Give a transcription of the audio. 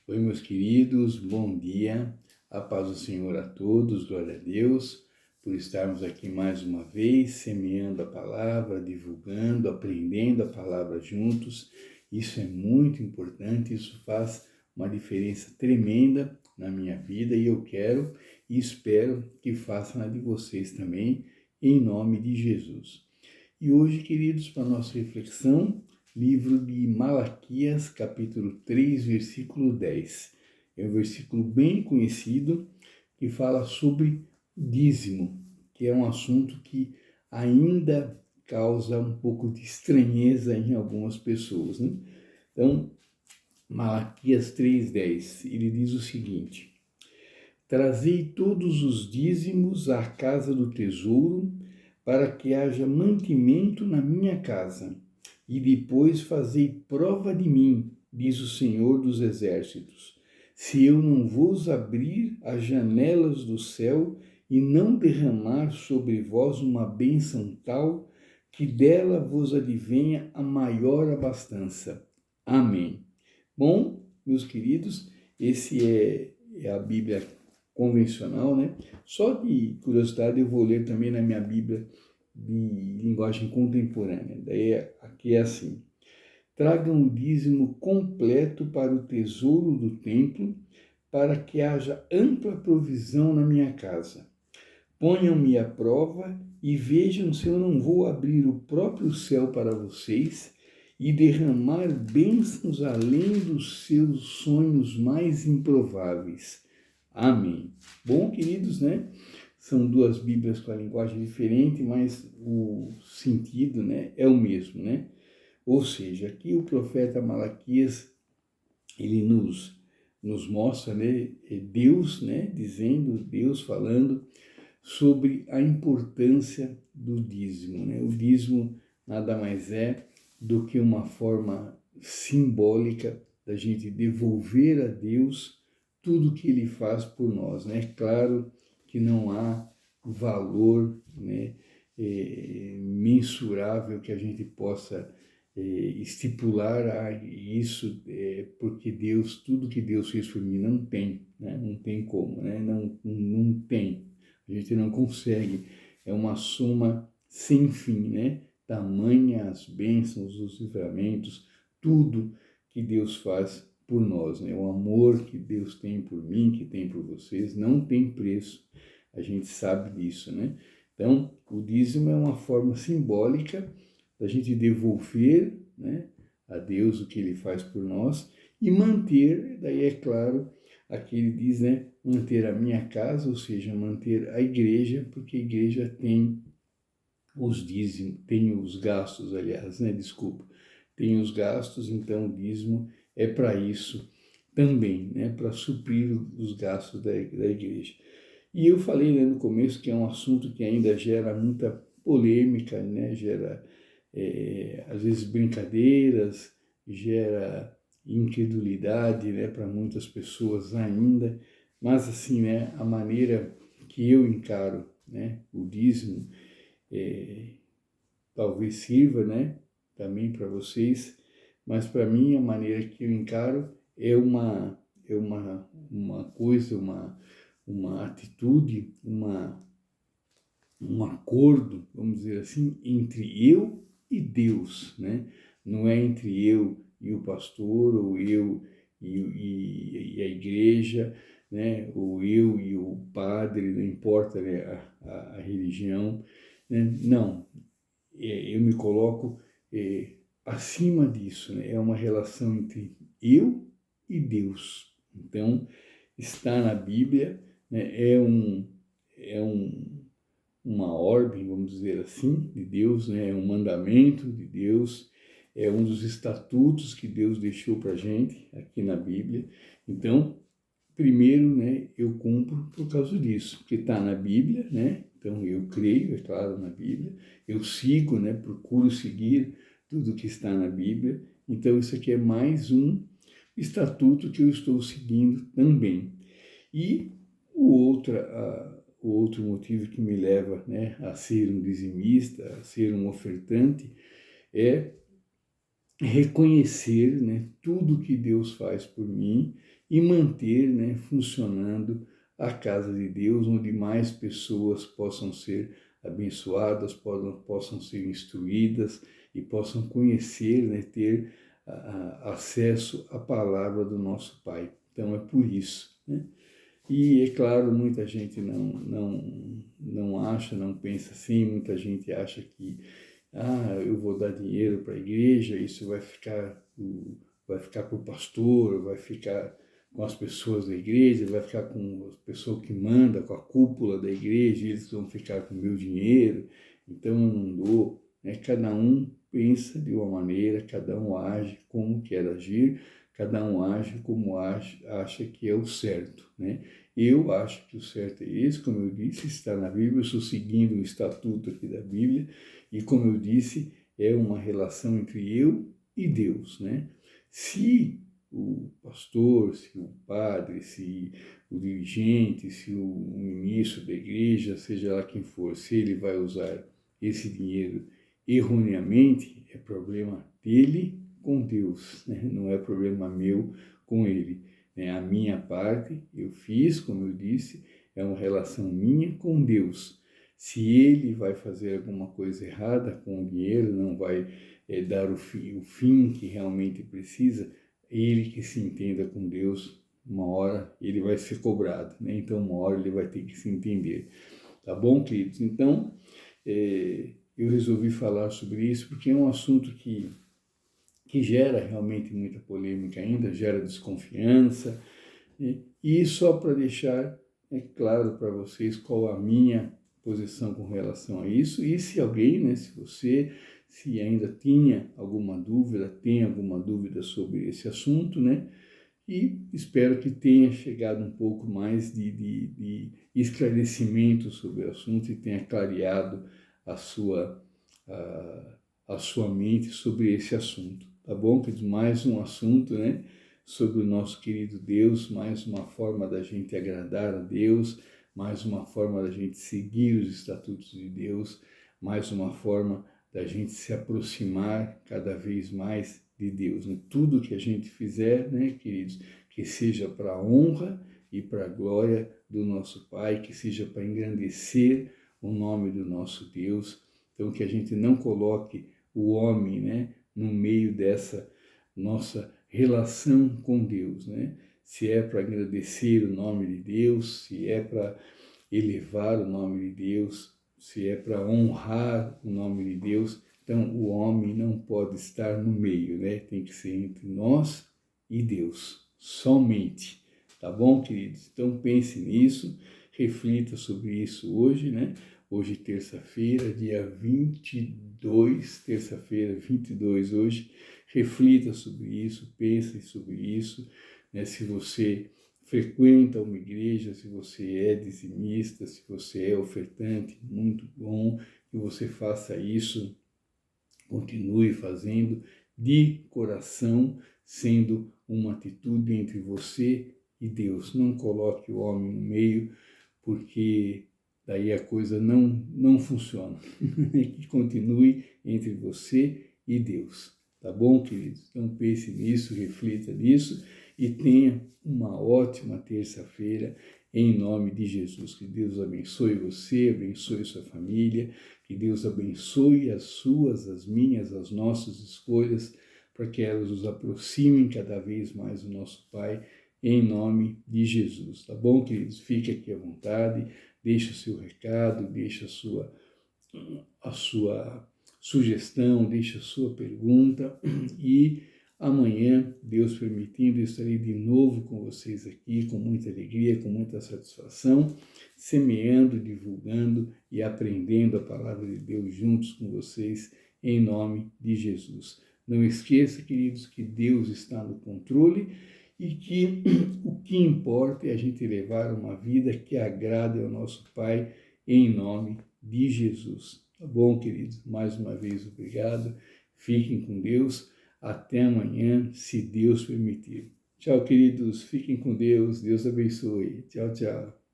Oi, meus queridos, bom dia, a paz do Senhor a todos, glória a Deus, por estarmos aqui mais uma vez, semeando a palavra, divulgando, aprendendo a palavra juntos. Isso é muito importante, isso faz uma diferença tremenda na minha vida e eu quero e espero que faça na de vocês também, em nome de Jesus. E hoje, queridos, para a nossa reflexão, livro de Malaquias, capítulo 3, versículo 10. É um versículo bem conhecido que fala sobre dízimo, que é um assunto que ainda causa um pouco de estranheza em algumas pessoas, né? Então, Malaquias 3:10, ele diz o seguinte: Trazei todos os dízimos à casa do tesouro, para que haja mantimento na minha casa. E depois fazei prova de mim, diz o Senhor dos Exércitos, se eu não vos abrir as janelas do céu e não derramar sobre vós uma bênção tal, que dela vos advenha a maior abastança. Amém. Bom, meus queridos, esse é a Bíblia convencional, né? Só de curiosidade eu vou ler também na minha Bíblia de linguagem contemporânea. Daí aqui é assim: tragam o dízimo completo para o tesouro do templo, para que haja ampla provisão na minha casa. Ponham-me à prova e vejam se eu não vou abrir o próprio céu para vocês e derramar bênçãos além dos seus sonhos mais improváveis. Amém. Bom, queridos, né? São duas Bíblias com a linguagem diferente, mas o sentido, né, é o mesmo, né? Ou seja, aqui o profeta Malaquias, ele nos mostra, né, Deus, né, dizendo, Deus falando sobre a importância do dízimo, né? O dízimo nada mais é do que uma forma simbólica da gente devolver a Deus tudo que Ele faz por nós, né? Claro que não há valor, né, mensurável que a gente possa estipular isso, porque Deus, tudo que Deus fez por mim não tem, né? Não tem como, né? Não tem. A gente não consegue. É uma soma sem fim, né? Tamanha as bênçãos, os livramentos, tudo que Deus faz por nós, né? O amor que Deus tem por mim, que tem por vocês, não tem preço. A gente sabe disso, né? Então, o dízimo é uma forma simbólica da gente devolver, né, a Deus o que Ele faz por nós e manter, daí é claro, aqui ele diz, né, manter a minha casa, ou seja, manter a igreja, porque a igreja tem os dízimos, tem os gastos, aliás, né, desculpa, tem os gastos, então o dízimo é para isso também, né, para suprir os gastos da igreja. E eu falei, né, no começo que é um assunto que ainda gera muita polêmica, né, gera às vezes brincadeiras, gera incredulidade, né, para muitas pessoas ainda, mas assim, né, a maneira que eu encaro, né, o dízimo, talvez sirva, né, também para vocês, mas para mim a maneira que eu encaro é uma coisa, uma atitude, um acordo, vamos dizer assim, entre eu e Deus, né? Não é entre eu e o pastor, ou eu e a igreja, né? Ou eu e o padre, não importa, né, a religião, né? Não, eu me coloco acima disso, né? É uma relação entre eu e Deus. Então, está na Bíblia, né? Uma ordem, vamos dizer assim, de Deus, né? É um mandamento de Deus, é um dos estatutos que Deus deixou para a gente aqui na Bíblia. Então, primeiro, né, eu cumpro por causa disso, porque está na Bíblia, né? Então eu creio, é claro, na Bíblia, eu sigo, né? Procuro seguir tudo que está na Bíblia. Então isso aqui é mais um estatuto que eu estou seguindo também. E o outro motivo que me leva, né, a ser um dizimista, a ser um ofertante, é reconhecer, né, tudo que Deus faz por mim e manter, né, funcionando a casa de Deus, onde mais pessoas possam ser abençoadas, possam ser instruídas e possam conhecer, né, ter acesso à palavra do nosso Pai. Então é por isso, né? E é claro, muita gente não acha, não pensa assim, muita gente acha que eu vou dar dinheiro para a igreja, isso vai ficar para o pastor, vai ficar com as pessoas da igreja, vai ficar com a pessoa que manda, com a cúpula da igreja, eles vão ficar com o meu dinheiro, então eu não dou. Né? Cada um pensa de uma maneira, cada um age como quer agir, cada um age como acha que é o certo. Né? Eu acho que o certo é esse, como eu disse, está na Bíblia, eu estou seguindo o estatuto aqui da Bíblia, e como eu disse, é uma relação entre eu e Deus, né? Se o pastor, se o padre, se o dirigente, se o ministro da igreja, seja lá quem for, se ele vai usar esse dinheiro erroneamente, é problema dele com Deus, né? Não é problema meu com ele. Né? A minha parte eu fiz, como eu disse, é uma relação minha com Deus. Se ele vai fazer alguma coisa errada com o dinheiro, não vai dar o fim que realmente precisa, ele que se entenda com Deus, uma hora ele vai ser cobrado, né? Então uma hora ele vai ter que se entender. Tá bom, queridos? Então, eu resolvi falar sobre isso porque é um assunto que gera realmente muita polêmica ainda, gera desconfiança, e só para deixar claro para vocês qual a minha posição com relação a isso, e se alguém, né, se ainda tinha alguma dúvida, tem alguma dúvida sobre esse assunto, né, e espero que tenha chegado um pouco mais de esclarecimento sobre o assunto e tenha clareado a sua mente sobre esse assunto. Tá bom, queridos? Mais um assunto, né, sobre o nosso querido Deus, mais uma forma da gente agradar a Deus, mais uma forma da gente seguir os estatutos de Deus, mais uma forma da gente se aproximar cada vez mais de Deus. Né? Tudo que a gente fizer, né, queridos, que seja para a honra e para a glória do nosso Pai, que seja para engrandecer o nome do nosso Deus. Então, que a gente não coloque o homem, né, no meio dessa nossa relação com Deus, né? Se é para agradecer o nome de Deus, se é para elevar o nome de Deus, se é para honrar o nome de Deus, então o homem não pode estar no meio, né? Tem que ser entre nós e Deus, somente. Tá bom, queridos? Então pense nisso, reflita sobre isso hoje, né? Hoje, terça-feira, dia 22, terça-feira, 22 hoje. Reflita sobre isso, pense sobre isso, né? Se você frequenta uma igreja, se você é dizimista, se você é ofertante, muito bom que você faça isso, continue fazendo de coração, sendo uma atitude entre você e Deus. Não coloque o homem no meio, porque daí a coisa não funciona. Que continue entre você e Deus. Tá bom, queridos? Então pense nisso, reflita nisso e tenha uma ótima terça-feira em nome de Jesus. Que Deus abençoe você, abençoe sua família, que Deus abençoe as suas, as minhas, as nossas escolhas, para que elas nos aproximem cada vez mais do nosso Pai, em nome de Jesus. Tá bom, queridos? Fique aqui à vontade, deixe o seu recado, deixe a sua sugestão, deixe a sua pergunta e amanhã, Deus permitindo, eu estarei de novo com vocês aqui, com muita alegria, com muita satisfação, semeando, divulgando e aprendendo a palavra de Deus juntos com vocês, em nome de Jesus. Não esqueça, queridos, que Deus está no controle e que o que importa é a gente levar uma vida que agrade ao nosso Pai, em nome de Jesus. Tá bom, queridos? Mais uma vez, obrigado. Fiquem com Deus. Até amanhã, se Deus permitir. Tchau, queridos. Fiquem com Deus. Deus abençoe. Tchau, tchau.